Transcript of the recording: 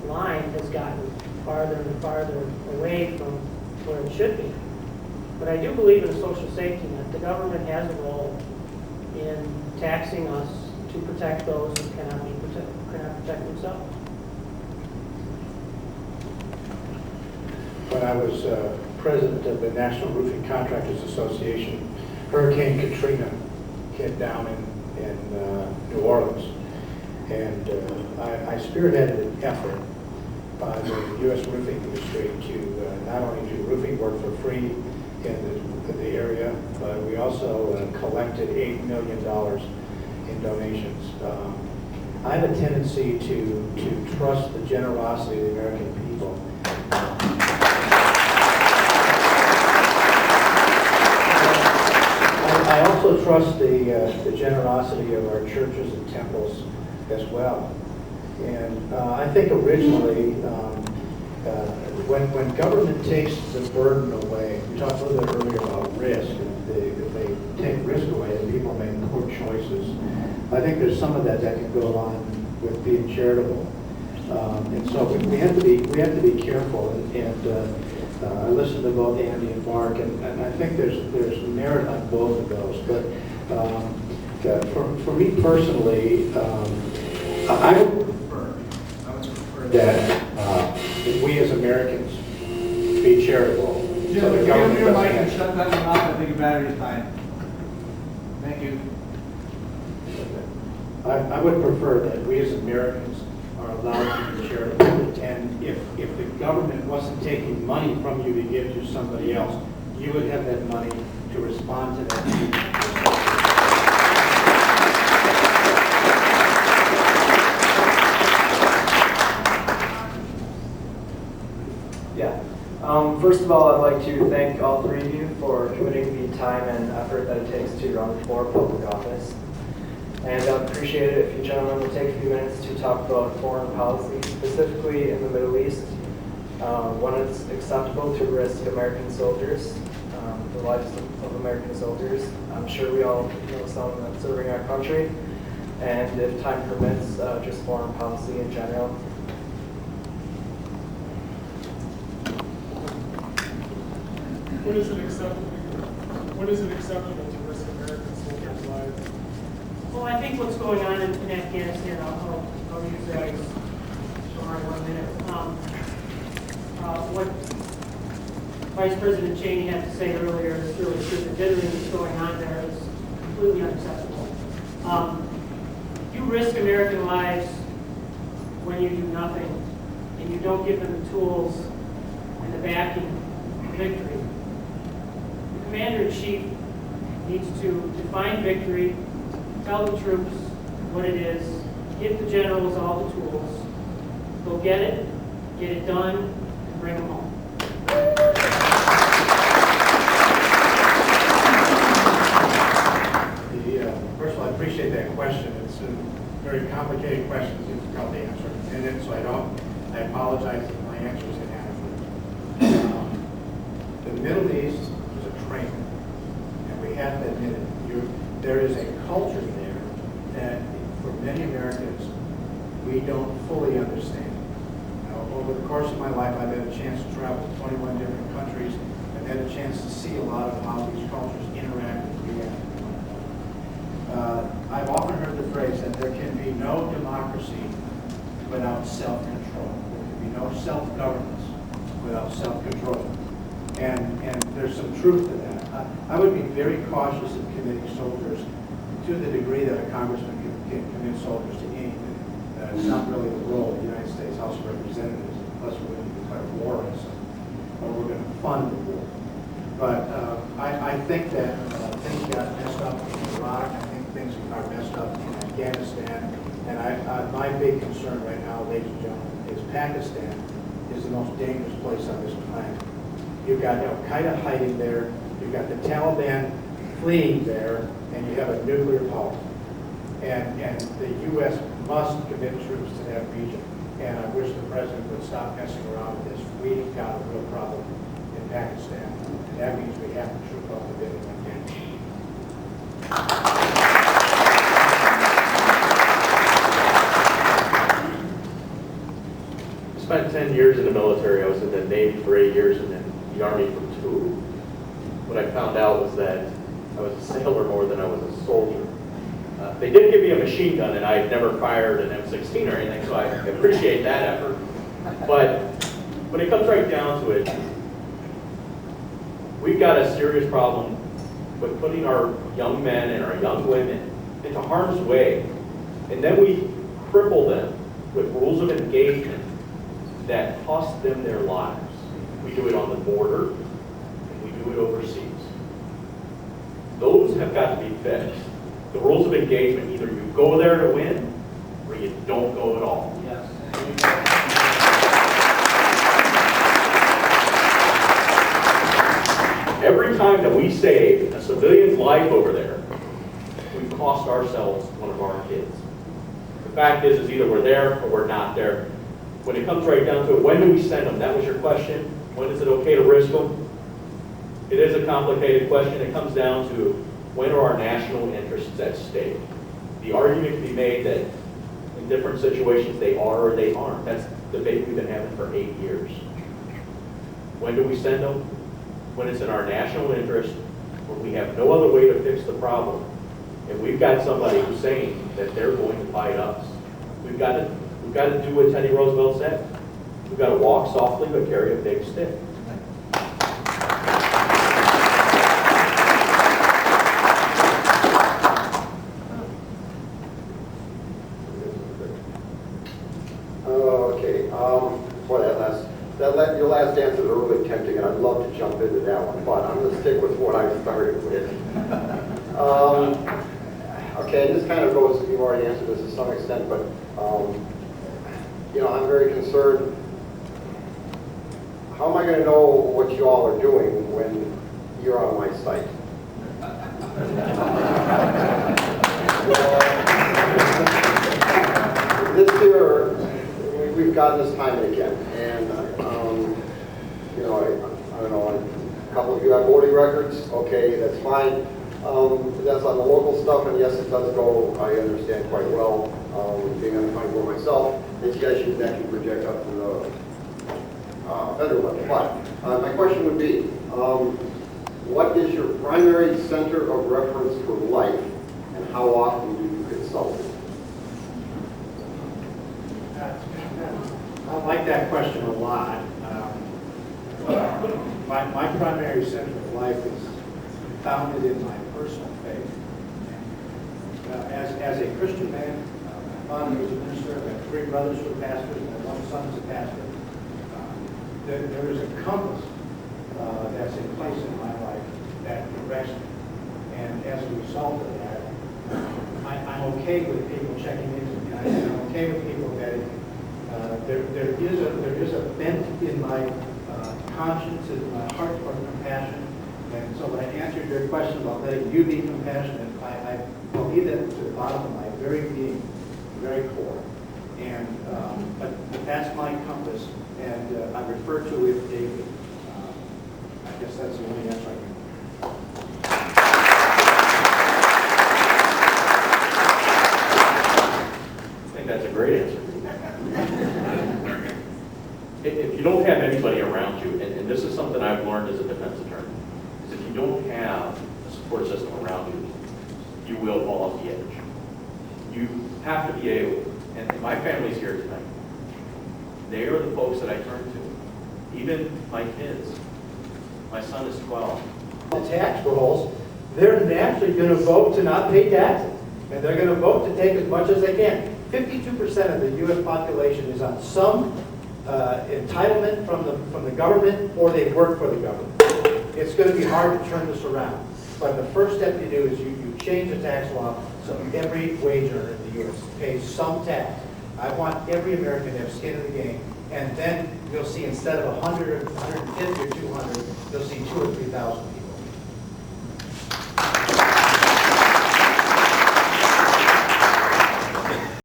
line has gotten farther and farther away from where it should be. But I do believe in a social safety net. The government has a role in taxing us to protect those who cannot protect themselves. When I was president of the National Roofing Contractors Association, Hurricane Katrina hit down in New Orleans. And I spearheaded an effort by the U.S. roofing industry to not only do roofing work for free in the area, but we also collected $8 million in donations. I have a tendency to trust the generosity of the American people. I also trust the generosity of our churches and temples as well. And I think originally, when government takes the burden away, we talked a little bit earlier about risk. If they take risk away, then people make poor choices. I think there's some of that can go on with being charitable. And so we have to be careful. And I listened to both Andy and Mark, and I think there's merit on both of those. But for me personally, I would prefer that we as Americans be charitable. Jim, So the give government me your mic doesn't and shut that one off. I think your battery's dying. Thank you. I would prefer that we as Americans are allowed to be charitable. And if the government wasn't taking money from you to give to somebody else, you would have that money to respond to that need. Yeah. First of all, I'd like to thank all three of you for committing the time and effort that it takes to run for public office. And I'd appreciate it if you gentlemen would take a few minutes to talk about foreign policy, specifically in the Middle East. When it's acceptable to risk American soldiers, the lives of American soldiers. I'm sure we all know someone that's serving our country. And if time permits, just foreign policy in general. What is it acceptable to risk American soldiers' lives? Well, I think what's going on in Afghanistan, I'll use that as for 1 minute. What Vice President Cheney had to say earlier is really true. The dividend that's going on there is completely unacceptable. You risk American lives when you do nothing and you don't give them the tools and the backing for victory. The Commander-in-Chief needs to define victory, tell the troops what it is, give the generals all the tools, go get it done, and bring them home. First of all, I appreciate that question. It's a very complicated question, difficult to answer. And so I apologize if my answer is inadequate. The Middle East is a training, and we have to admit it. There is a culture there that, for many Americans, we don't fully understand. Over the course of my life, I've had a chance to travel to 21 different countries. I've had a chance to see a lot of how these cultures interact and react. I've often heard the phrase that there can be no democracy without self-control. There can be no self-governance without self-control. And there's some truth to that. I would be very cautious in committing soldiers to the degree that a congressman can commit soldiers to anything. It's not really the role of the United States House of Representatives unless we're going to declare war on something, or we're going to fund the war. But I think that things got messed up in Iraq. I think things are messed up in Afghanistan. And my big concern right now, ladies and gentlemen, is Pakistan is the most dangerous place on this planet. You've got Al-Qaeda hiding there. You've got the Taliban fleeing there, and you have a nuclear power. And the U.S. must commit troops to that region. And I wish the president would stop messing around with this. We've got a real problem in Pakistan. And that means we have to troop up a bit in Afghanistan. spent 10 years in the military. I was in the Navy for 8 years and in the Army for 2. What I found out was that I was a sailor more than I was a soldier. They did give me a machine gun, and I had never fired an M16 or anything, so I appreciate that effort. But when it comes right down to it, we've got a serious problem with putting our young men and our young women into harm's way, and then we cripple them with rules of engagement that cost them their lives. We do it on the border, and we do it overseas. Those have got to be fixed. The rules of engagement, either you go there to win, or you don't go at all. Yes. Every time that we save a civilian's life over there, we cost ourselves one of our kids. The fact is either we're there or we're not there. When it comes right down to it, when do we send them? That was your question. When is it okay to risk them? It is a complicated question. It comes down to when are our national interests at stake? The argument can be made that in different situations they are or they aren't. That's the debate we've been having for 8 years. When do we send them? When it's in our national interest, when we have no other way to fix the problem, and we've got somebody who's saying that they're going to fight us. We've got to do what Teddy Roosevelt said. We've got to walk softly but carry a big stick. Okay, boy, your last answers are really tempting, and I'd love to jump into that one, but I'm going to stick with what I started with. Okay, and this kind of goes, you've already answered this to some extent, but, you know, I'm very concerned. How am I going to know what you all are doing when you're on my site? This year, we've gotten this time and again, and you know, I don't know, a couple of you have voting records, okay, that's fine. That's on the local stuff, and yes, it does go, I understand quite well, being on the county board myself, that you guys should actually project up to the federal level. But my question would be, what is your primary center of reference for life, and how often do you consult it? I like that question a lot. My primary center of life is founded in my personal faith. As a Christian man, my father was a minister, I have 3 brothers who are pastors, and 1 son is a pastor. There is a compass that's in place in my life that directs me. And as a result of that, I'm okay with people checking into me. I'm okay with people vetting me. There is a bent in my conscience, in my heart for compassion. And so when I answered your question about letting you be compassionate, I believe that to the bottom of my very being, very core. And but that's my compass, and I refer to it daily. I guess that's the only answer I can. I think that's a great answer. If you don't have anybody around you, and this is something I've learned as a defense attorney, is if you don't have a support system around you, you will fall off the edge. You have to be able, and my family's here tonight, they are the folks that I turn to. Even my kids. My son is 12. The tax rolls, they're naturally going to vote to not pay taxes. And they're going to vote to take as much as they can. 52% of the U.S. population is on some entitlement from the government, or they work for the government. It's going to be hard to turn this around. But the first step you do is you change the tax law so every wage earner in the U.S. pays some tax. I want every American to have skin in the game. And then you'll see, instead of 100, 150, or 200, you'll see 2,000 or 3,000 people